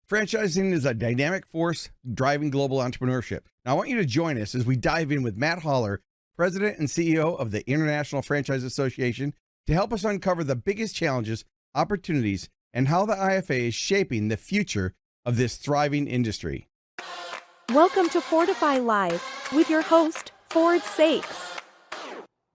Franchising is a dynamic force driving global entrepreneurship. Now, I want you to join us as we dive in with Matt Haller, President and CEO of the International Franchise Association, to help us uncover the biggest challenges, opportunities, and how the IFA is shaping the future of this thriving industry. Welcome to Fortify Live with your host, Saeks.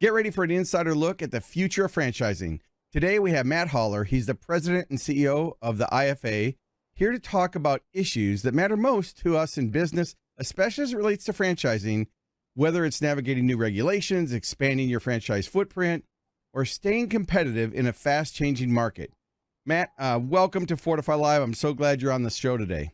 Get ready for an insider look at the future of franchising. Today, we have Matt Haller. He's the President and CEO of the IFA, here to talk about issues that matter most to us in business, especially as it relates to franchising, whether it's navigating new regulations, expanding your franchise footprint, or staying competitive in a fast-changing market. Matt, welcome to Fortify Live. I'm so glad you're on the show today.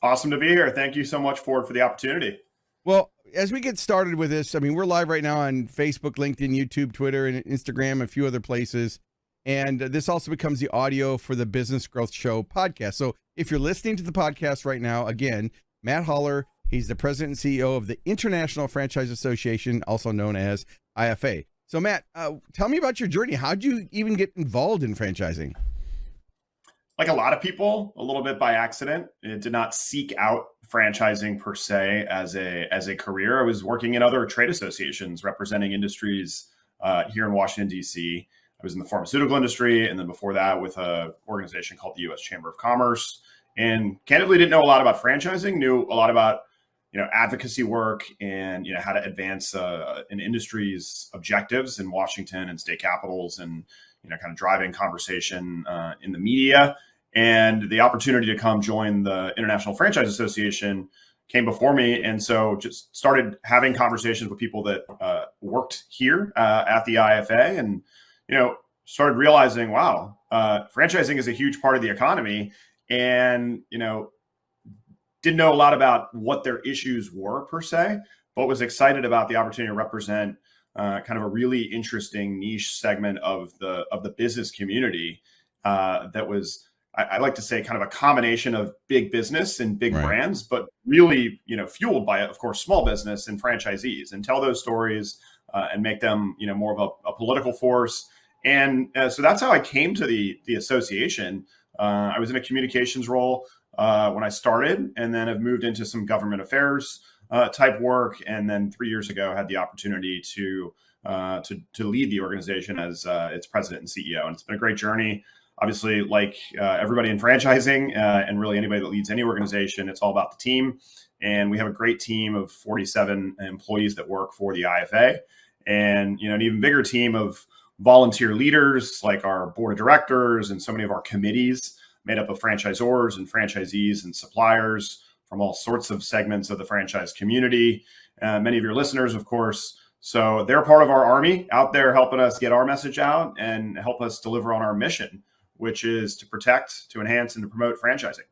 Awesome to be here. Thank you so much, Ford, for the opportunity. Well, as we get started with this, I mean, we're live right now on Facebook, LinkedIn, YouTube, Twitter, and Instagram, and a few other places. And this also becomes the audio for the Business Growth Show podcast. So if you're listening to the podcast right now, again, Matt Haller, he's the president and CEO of the International Franchise Association, also known as IFA. So Matt, tell me about your journey. How'd you even get involved in franchising? Like a lot of people, a little bit by accident. It did not seek out franchising per se as a career. I was working in other trade associations representing industries here in Washington, D.C. I was in the pharmaceutical industry, and then before that with an organization called the U.S. Chamber of Commerce. And candidly, didn't know a lot about franchising. Knew a lot about advocacy work and how to advance an industry's objectives in Washington and state capitals, and kind of driving conversation in the media. And the opportunity to come join the International Franchise Association came before me. And so just started having conversations with people that worked here at the IFA, and started realizing, wow, franchising is a huge part of the economy, and didn't know a lot about what their issues were per se, but was excited about the opportunity to represent kind of a really interesting niche segment of the business community that was, I like to say, kind of a combination of big business and big brands, but really fueled by, of course, small business and franchisees, and tell those stories and make them more of a political force. And so that's how I came to the association. I was in a communications role when I started, and then I've moved into some government affairs type work. And then 3 years ago, had the opportunity to lead the organization as its president and CEO. And it's been a great journey. Obviously, like everybody in franchising and really anybody that leads any organization, it's all about the team. And we have a great team of 47 employees that work for the IFA, and an even bigger team of volunteer leaders like our board of directors and so many of our committees made up of franchisors and franchisees and suppliers from all sorts of segments of the franchise community. Many of your listeners, of course. So they're part of our army out there helping us get our message out and help us deliver on our mission, which is to protect, to enhance, and to promote franchising.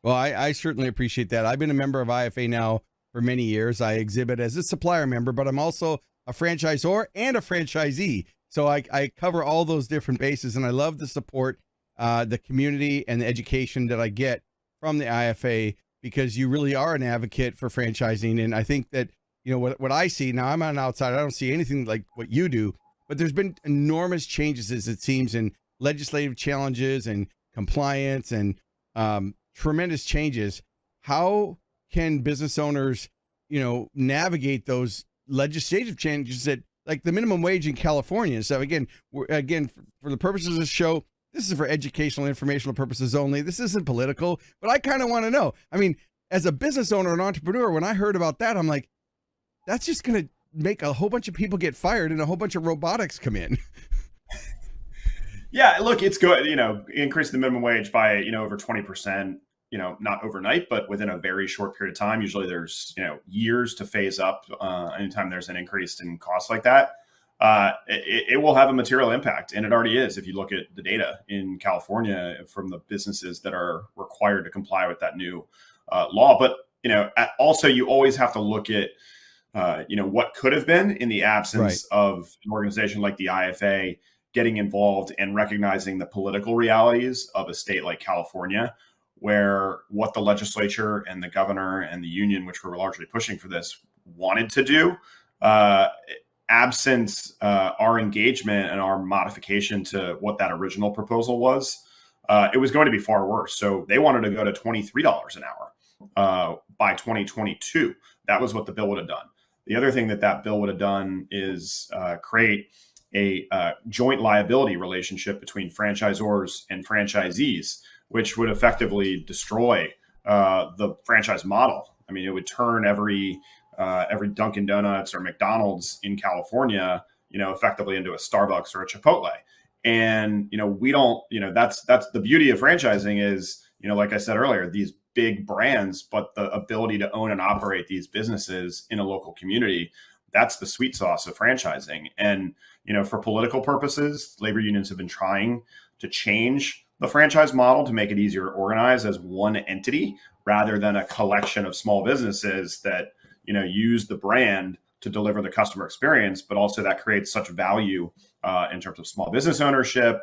Well, I certainly appreciate that. I've been a member of IFA now for many years. I exhibit as a supplier member, but I'm also a franchisor and a franchisee. So I cover all those different bases, and I love the support, the community, and the education that I get from the IFA, because you really are an advocate for franchising. And I think that, what I see now, I'm on the outside, I don't see anything like what you do, but there's been enormous changes, as it seems, in legislative challenges and compliance and tremendous changes. How can business owners, navigate those legislative changes that, like the minimum wage in California? So again, for the purposes of this show, this is for educational, informational purposes only. This isn't political, but I kind of want to know. I mean, as a business owner and entrepreneur, when I heard about that, I'm like, that's just going to make a whole bunch of people get fired and a whole bunch of robotics come in. Yeah, look, it's good. Increase the minimum wage by over 20%. Not overnight, but within a very short period of time. Usually there's, years to phase up anytime there's an increase in costs like that. It will have a material impact, and it already is. If you look at the data in California from the businesses that are required to comply with that new law. But, also you always have to look at, what could have been in the absence of an organization like the IFA getting involved and recognizing the political realities of a state like California, where what the legislature and the governor and the union, which were largely pushing for this, wanted to do, absent our engagement and our modification to what that original proposal was, it was going to be far worse. So they wanted to go to $23 an hour by 2022. That was what the bill would have done. The other thing that bill would have done is create a joint liability relationship between franchisors and franchisees, which would effectively destroy the franchise model. I mean, it would turn every Dunkin' Donuts or McDonald's in California, effectively into a Starbucks or a Chipotle. And, we don't, that's the beauty of franchising is, like I said earlier, these big brands, but the ability to own and operate these businesses in a local community, that's the sweet sauce of franchising. And, for political purposes, labor unions have been trying to change the franchise model to make it easier to organize as one entity rather than a collection of small businesses that, use the brand to deliver the customer experience, but also that creates such value in terms of small business ownership,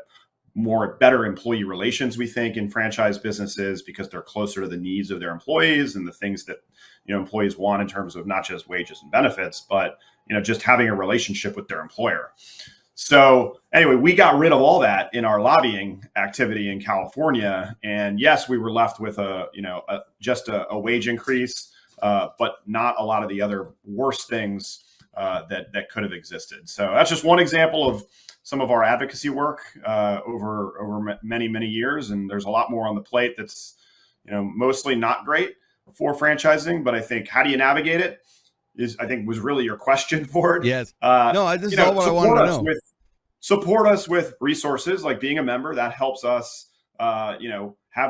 better employee relations, we think, in franchise businesses because they're closer to the needs of their employees and the things that, employees want in terms of not just wages and benefits, but, just having a relationship with their employer. So anyway, we got rid of all that in our lobbying activity in California. And yes, we were left with just a wage increase, but not a lot of the other worse things that could have existed. So that's just one example of some of our advocacy work over many, many years. And there's a lot more on the plate that's, mostly not great for franchising. But I think how do you navigate it was really your question, Ford. Yes. No, this is all what I wanted to know. Support us with resources like being a member. That helps us, have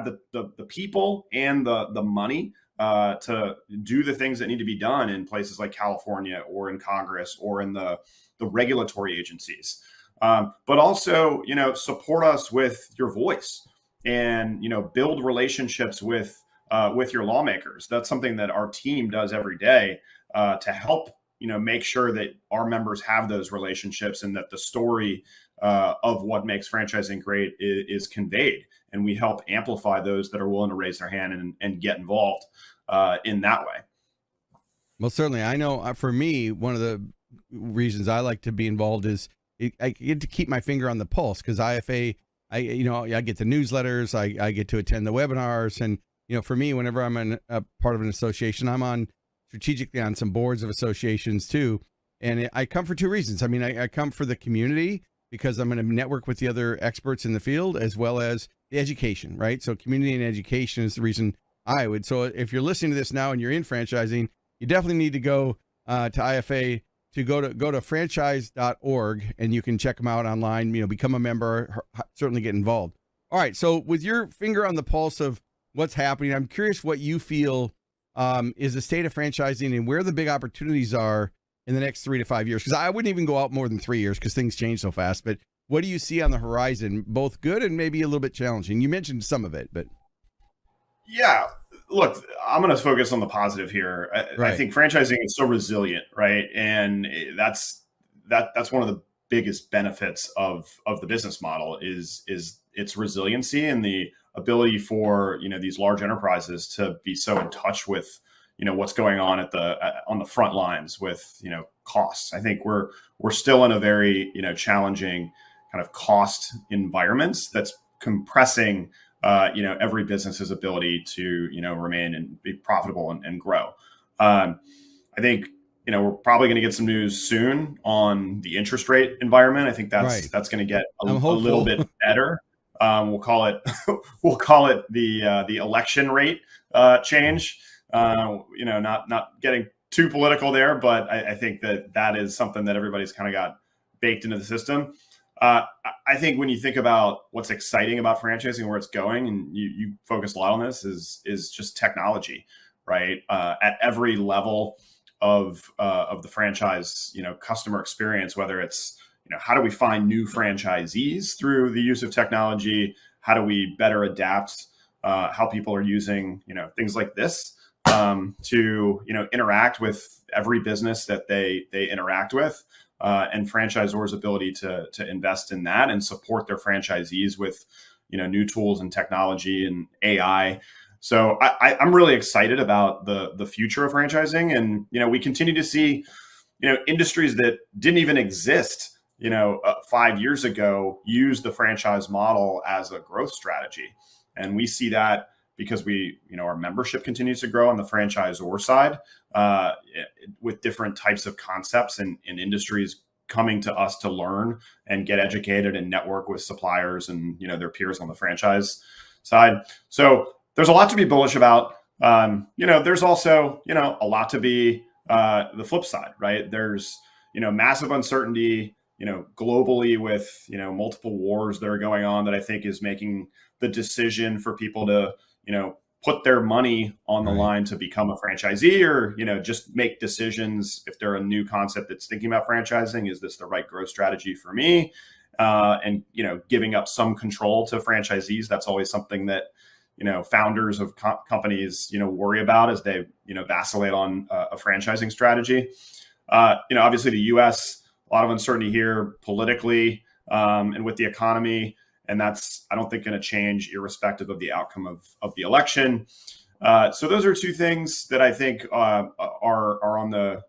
the people and the money to do the things that need to be done in places like California or in Congress or in the regulatory agencies. But also, support us with your voice and, build relationships with your lawmakers. That's something that our team does every day to help, make sure that our members have those relationships and that the story of what makes franchising great is conveyed. And we help amplify those that are willing to raise their hand and get involved in that way. Well, certainly. I know for me, one of the reasons I like to be involved is I get to keep my finger on the pulse because IFA, I get the newsletters, I get to attend the webinars. And, for me, whenever I'm a part of an association, I'm on strategically on some boards of associations too. And I come for two reasons. I mean, I come for the community because I'm going to network with the other experts in the field as well as the education, right? So community and education is the reason I would. So if you're listening to this now and you're in franchising, you definitely need to go to IFA to go to franchise.org and you can check them out online, become a member, certainly get involved. All right. So with your finger on the pulse of what's happening, I'm curious what you feel is the state of franchising and where the big opportunities are in the next 3 to 5 years. Because I wouldn't even go out more than 3 years because things change so fast. But what do you see on the horizon, both good and maybe a little bit challenging? You mentioned some of it, but. Yeah, look, I'm going to focus on the positive here. Right. I think franchising is so resilient, right? And that's one of the biggest benefits of the business model is its resiliency and the ability for these large enterprises to be so in touch with what's going on on the front lines with costs. I think we're still in a very challenging kind of cost environments that's compressing every business's ability to remain and be profitable and grow. I think we're probably going to get some news soon on the interest rate environment. I think that's going to get a little bit better. We'll call it the election rate change. Not getting too political there, but I think that is something that everybody's kind of got baked into the system. I think when you think about what's exciting about franchising, where it's going, and you focus a lot on this, is just technology, right? At every level of the franchise, customer experience, whether it's how do we find new franchisees through the use of technology? How do we better adapt how people are using things like this to interact with every business that they interact with? And franchisors' ability to invest in that and support their franchisees with, new tools and technology and AI. So I'm really excited about the future of franchising. And, we continue to see, industries that didn't even exist 5 years ago used the franchise model as a growth strategy. And we see that because our membership continues to grow on the franchisor side, with different types of concepts and industries coming to us to learn and get educated and network with suppliers and, their peers on the franchise side. So there's a lot to be bullish about. There's also, a lot to be the flip side, right? There's, massive uncertainty, globally with, multiple wars that are going on that I think is making the decision for people to, put their money on the line to become a franchisee, or, just make decisions if they're a new concept that's thinking about franchising. Is this the right growth strategy for me? And, giving up some control to franchisees. That's always something that, founders of companies, worry about as they, vacillate on a franchising strategy. Obviously the US, a lot of uncertainty here politically, and with the economy. And that's, I don't think, going to change irrespective of the outcome of the election. So those are two things that I think are on the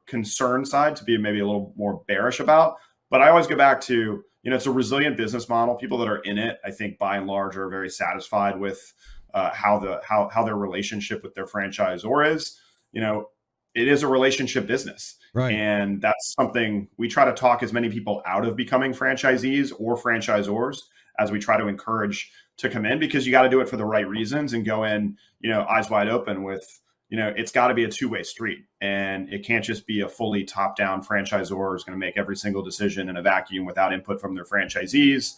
concern side to be maybe a little more bearish about. But I always go back to, it's a resilient business model. People that are in it, I think, by and large, are very satisfied with how their relationship with their franchisor is. It is a relationship business. Right. And that's something we try to talk as many people out of becoming franchisees or franchisors as we try to encourage to come in, because you got to do it for the right reasons and go in, eyes wide open with, it's got to be a two-way street, and it can't just be a fully top-down franchisor is going to make every single decision in a vacuum without input from their franchisees.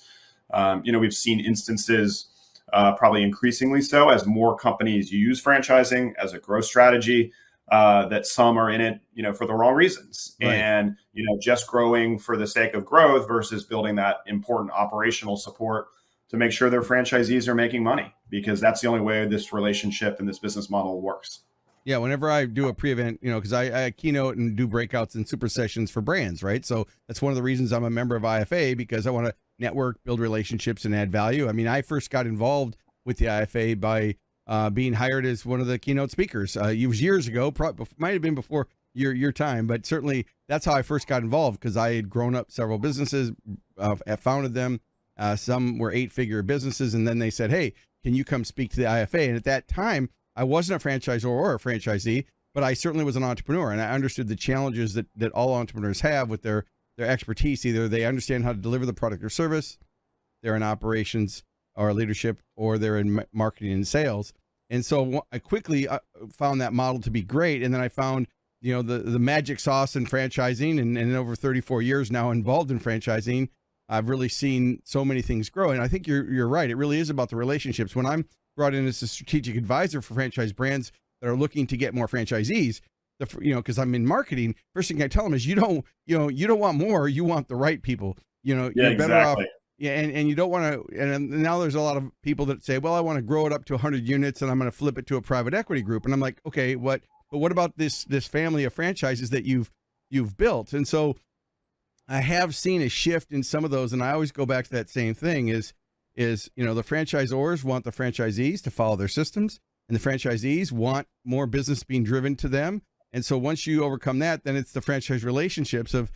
We've seen instances, probably increasingly so, as more companies use franchising as a growth strategy, that some are in it, for the wrong reasons. Right. And, just growing for the sake of growth versus building that important operational support to make sure their franchisees are making money, because that's the only way this relationship and this business model works. Yeah. Whenever I do a pre-event, because I keynote and do breakouts and super sessions for brands, right? So that's one of the reasons I'm a member of IFA, because I want to network, build relationships, and add value. I mean, I first got involved with the IFA by being hired as one of the keynote speakers. It was years ago, might have been before your time, but certainly that's how I first got involved, because I had grown up several businesses, founded them. Some were 8-figure businesses, and then they said, "Hey, can you come speak to the IFA?" And at that time, I wasn't a franchisor or a franchisee, but I certainly was an entrepreneur, and I understood the challenges that all entrepreneurs have with their expertise. Either they understand how to deliver the product or service, they're in operations or leadership, or they're in marketing and sales. And so I quickly found that model to be great. And then I found, the magic sauce in franchising, and in over 34 years now involved in franchising, I've really seen so many things grow. And I think you're right. It really is about the relationships. When I'm brought in as a strategic advisor for franchise brands that are looking to get more franchisees, because I'm in marketing, first thing I tell them is you don't want more, you want the right people. You're better off. Yeah. And you don't want to, and now there's a lot of people that say, well, I want to grow it up to 100 units and I'm going to flip it to a private equity group. And I'm like, okay, but what about this frammily of franchises that you've built? And so I have seen a shift in some of those. And I always go back to that same thing is, the franchisors want the franchisees to follow their systems, and the franchisees want more business being driven to them. And so once you overcome that, then it's the franchise relationships of,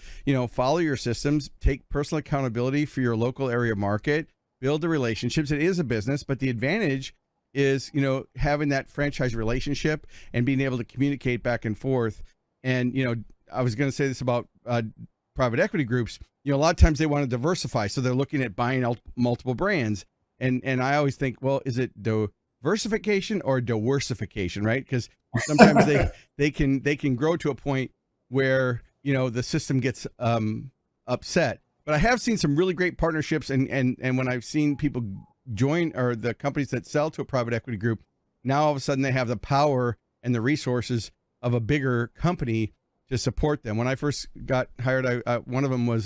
follow your systems, take personal accountability for your local area market, build the relationships. It is a business, but the advantage is, having that franchise relationship and being able to communicate back and forth. And, I was going to say this about private equity groups. A lot of times they want to diversify. So they're looking at buying out multiple brands. And I always think, well, is it diversification or diversification, right? Because sometimes they can grow to a point where the system gets upset. But I have seen some really great partnerships, and when I've seen people join, or the companies that sell to a private equity group, now all of a sudden they have the power and the resources of a bigger company to support them. When I first got hired, one of them was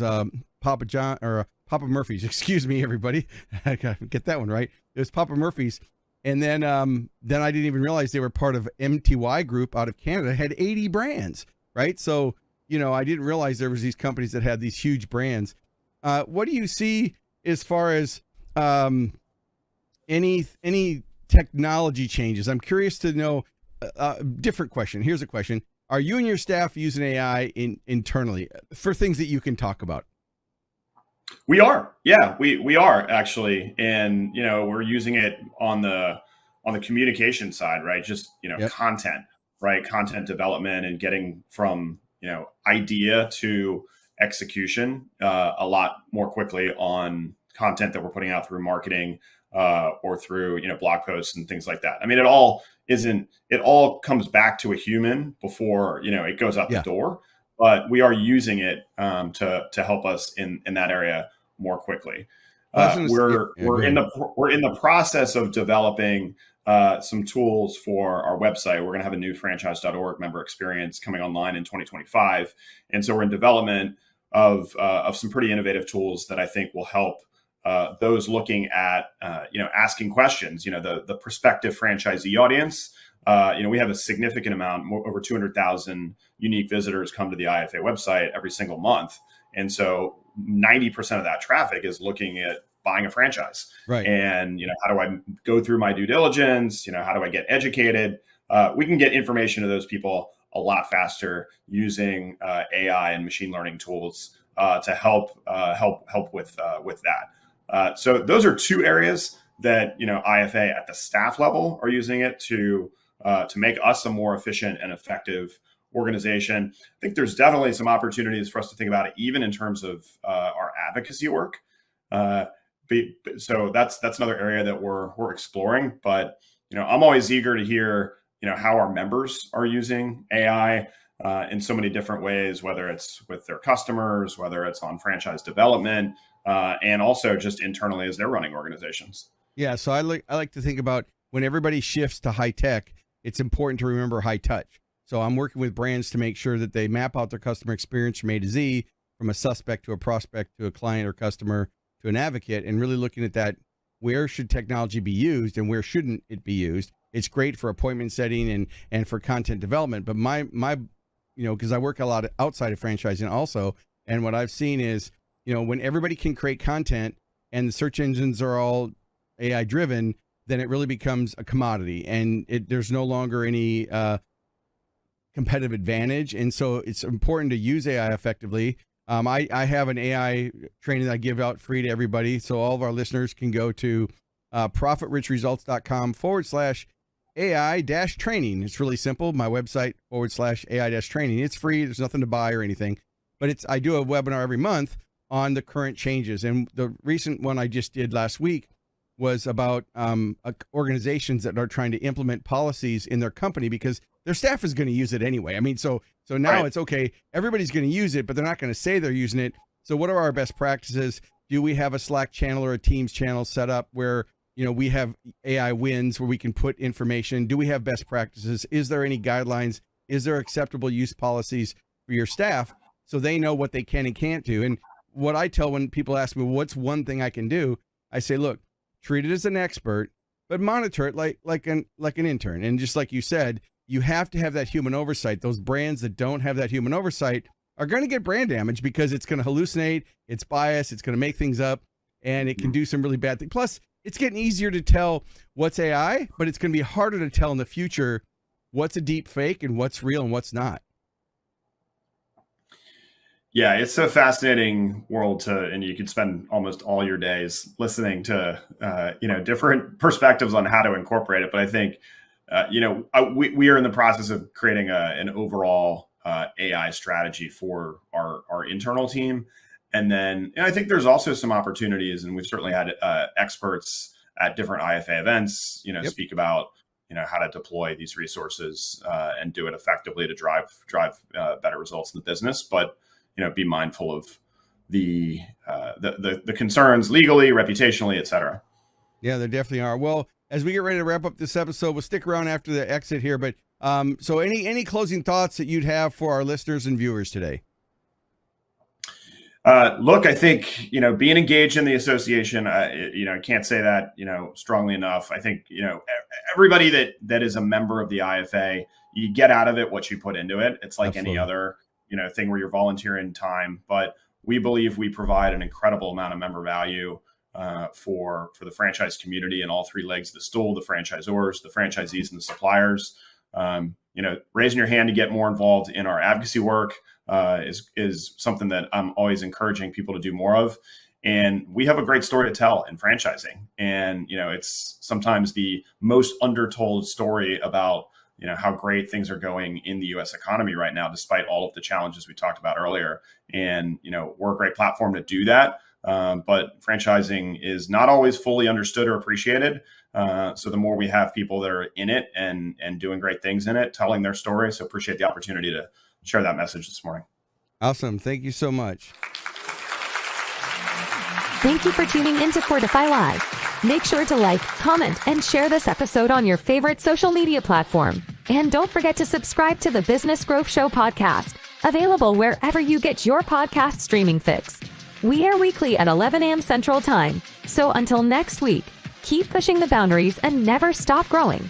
Papa Murphy's. Excuse me, everybody, I gotta get that one right. It was Papa Murphy's. And then I didn't even realize they were part of MTY Group out of Canada, had 80 brands, right? So, I didn't realize there was these companies that had these huge brands. What do you see as far as any technology changes? I'm curious to know. Different question. Here's a question: are you and your staff using AI internally for things that you can talk about? We are actually, and we're using it on the communication side, right? Just Yep. content, right? Content development and getting from idea to execution a lot more quickly on content that we're putting out through marketing or through blog posts and things like that. I mean, it all comes back to a human before it goes out the Yeah. door, but we are using it to help us in that area more quickly. Well, yeah, We're go in ahead. the process of developing some tools for our website. We're going to have a new franchise.org member experience coming online in 2025, and so we're in development of some pretty innovative tools that I think will help those looking at asking questions. The prospective franchisee audience. We have a significant amount, over 200,000 unique visitors come to the IFA website every single month, and so 90% of that traffic is looking at buying a franchise. Right. And how do I go through my due diligence? How do I get educated? We can get information to those people a lot faster using AI and machine learning tools to help with that. So those are two areas that IFA at the staff level are using it to make us a more efficient and effective organization. I think there's definitely some opportunities for us to think about it, even in terms of our advocacy work. So that's another area that we're exploring. But I'm always eager to hear how our members are using AI in so many different ways, whether it's with their customers, whether it's on franchise development, and also just internally as they're running organizations. Yeah. So I like to think about when everybody shifts to high tech, it's important to remember high touch. So I'm working with brands to make sure that they map out their customer experience from A to Z, from a suspect to a prospect to a client or customer to an advocate, and really looking at that. Where should technology be used and where shouldn't it be used? It's great for appointment setting and for content development. But my because I work a lot outside of franchising also, and what I've seen is when everybody can create content and the search engines are all AI driven, then it really becomes a commodity, and there's no longer any competitive advantage. And so it's important to use AI effectively. I have an AI training that I give out free to everybody. So all of our listeners can go to profitrichresults.com/AI-training. It's really simple. My website /AI-training. It's free. There's nothing to buy or anything, but I do a webinar every month on the current changes. And the recent one I just did last week was about organizations that are trying to implement policies in their company because their staff is going to use it anyway. I mean, so now Right. It's okay. Everybody's going to use it, but they're not going to say they're using it. So what are our best practices? Do we have a Slack channel or a Teams channel set up where, we have AI wins where we can put information? Do we have best practices? Is there any guidelines? Is there acceptable use policies for your staff so they know what they can and can't do? And what I tell when people ask me, what's one thing I can do? I say, look, treat it as an expert, but monitor it like an intern. And just like you said, you have to have that human oversight. Those brands that don't have that human oversight are going to get brand damage because it's going to hallucinate, it's biased, it's going to make things up, and it can do some really bad things. Plus, it's getting easier to tell what's AI, but it's going to be harder to tell in the future what's a deep fake and what's real and what's not. Yeah, it's a fascinating world and you could spend almost all your days listening to, different perspectives on how to incorporate it. But I think, we are in the process of creating an overall AI strategy for our internal team. And then I think there's also some opportunities, and we've certainly had experts at different IFA events, Yep. speak about, how to deploy these resources and do it effectively to drive better results in the business. But be mindful of the concerns legally, reputationally, et cetera. Yeah, there definitely are. Well, as we get ready to wrap up this episode, we'll stick around after the exit here. But so any closing thoughts that you'd have for our listeners and viewers today? Look, I think, being engaged in the association, I can't say that, strongly enough. I think, everybody that is a member of the IFA, you get out of it what you put into it. It's like Absolutely. any other, thing where you're volunteering time, but we believe we provide an incredible amount of member value for the franchise community and all three legs of the stool: the franchisors, the franchisees, and the suppliers. Raising your hand to get more involved in our advocacy work is something that I'm always encouraging people to do more of. And we have a great story to tell in franchising. And, it's sometimes the most undertold story about, how great things are going in the U.S. economy right now, despite all of the challenges we talked about earlier. And, we're a great platform to do that. But franchising is not always fully understood or appreciated. So the more we have people that are in it and doing great things in it, telling their story. So appreciate the opportunity to share that message this morning. Awesome. Thank you so much. Thank you for tuning in to Fortify Live. Make sure to like, comment, and share this episode on your favorite social media platform. And don't forget to subscribe to the Business Growth Show podcast, available wherever you get your podcast streaming fix. We air weekly at 11 a.m. Central Time. So until next week, keep pushing the boundaries and never stop growing.